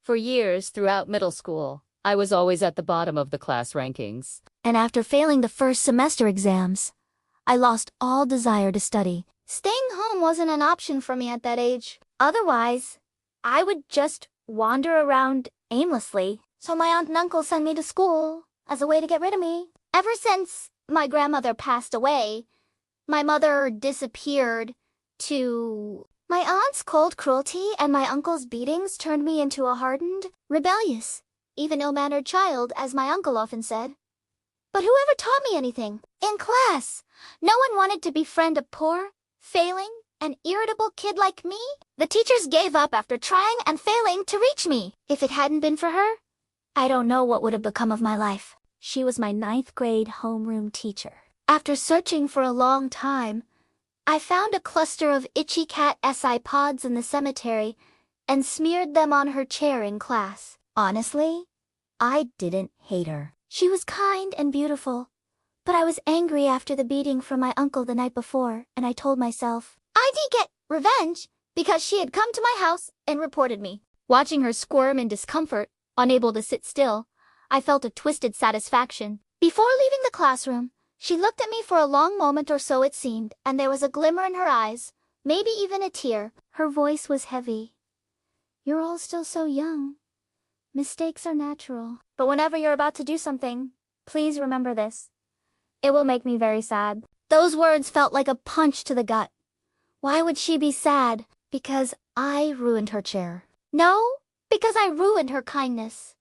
For years throughout middle school, I was always at the bottom of the class rankings. And after failing the first semester exams, I lost all desire to study. Staying home wasn't an option for me at that age. Otherwise, I would just wander around aimlessly. So my aunt and uncle sent me to school as a way to get rid of me. Ever since my grandmother passed away, my mother disappeared too. My aunt's cold cruelty and my uncle's beatings turned me into a hardened, rebellious, even ill-mannered child, as my uncle often said. But who ever taught me anything? In class, no one wanted to befriend a poor, failing, and irritable kid like me. The teachers gave up after trying and failing to reach me. If it hadn't been for her, I don't know what would have become of my life. She was my 9th grade homeroom teacher. After searching for a long time, I found a cluster of itchy cat SI pods in the cemetery and smeared them on her chair in class. Honestly, I didn't hate her. She was kind and beautiful, but I was angry after the beating from my uncle the night before, and I told myself I'd get revenge because she had come to my house and reported me. Watching her squirm in discomfort, unable to sit still, I felt a twisted satisfaction. Before leaving the classroom, she looked at me for a long moment or so it seemed, and there was a glimmer in her eyes, maybe even a tear. Her voice was heavy. "You're all still so young. Mistakes are natural. But whenever you're about to do something, please remember this. It will make me very sad." Those words felt like a punch to the gut. Why would she be sad? Because I ruined her chair. No, because I ruined her kindness.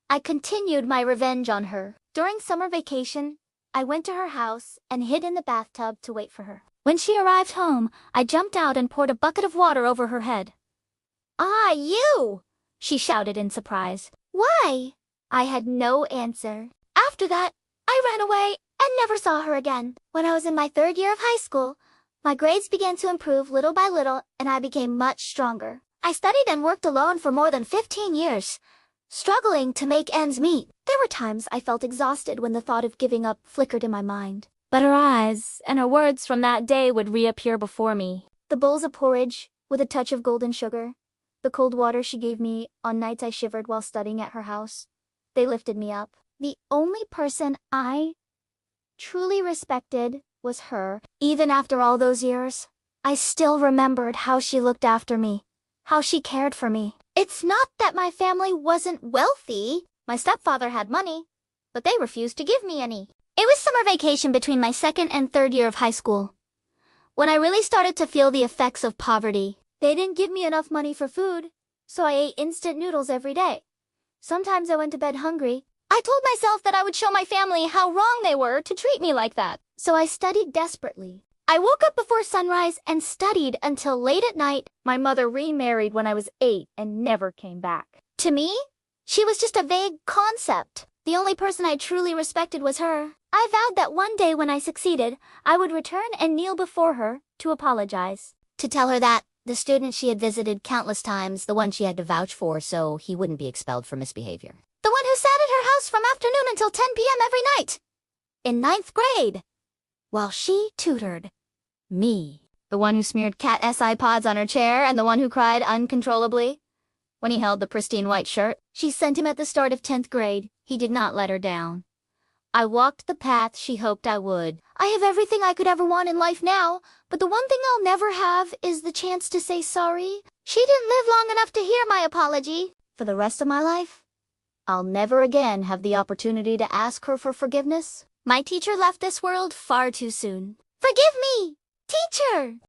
I continued my revenge on her. During summer vacation, I went to her house and hid in the bathtub to wait for her. When she arrived home, I jumped out and poured a bucket of water over her head. "Ah, you!" she shouted in surprise. "Why?" I had no answer. After that, I ran away and never saw her again. When I was in my 3rd year of high school, my grades began to improve little by little, and I became much stronger. I studied and worked alone for more than 15 years, struggling to make ends meet. There were times I felt exhausted when the thought of giving up flickered in my mind. But her eyes and her words from that day would reappear before me. The bowls of porridge with a touch of golden sugar, the cold water she gave me on nights I shivered while studying at her house. They lifted me up. The only person I truly respected was her. Even after all those years, I still remembered how she looked after me, how she cared for me. It's not that my family wasn't wealthy. My stepfather had money, but they refused to give me any. It was summer vacation between my 2nd and 3rd year of high school, when I really started to feel the effects of poverty. They didn't give me enough money for food, so I ate instant noodles every day. Sometimes I went to bed hungry. I told myself that I would show my family how wrong they were to treat me like that. So I studied desperately. I woke up before sunrise and studied until late at night. My mother remarried when I was 8 and never came back. To me, she was just a vague concept. The only person I truly respected was her. I vowed that one day when I succeeded, I would return and kneel before her to apologize. To tell her that the student she had visited countless times, the one she had to vouch for so he wouldn't be expelled for misbehavior. The one who sat at her house from afternoon until 10 p.m. every night. In 9th grade. While she tutored me. The one who smeared cat SI pods on her chair and the one who cried uncontrollably when he held the pristine white shirt. She sent him at the start of 10th grade. He did not let her down. I walked the path she hoped I would. I have everything I could ever want in life now, but the one thing I'll never have is the chance to say sorry. She didn't live long enough to hear my apology. For the rest of my life, I'll never again have the opportunity to ask her for forgiveness. My teacher left this world far too soon. Forgive me, teacher!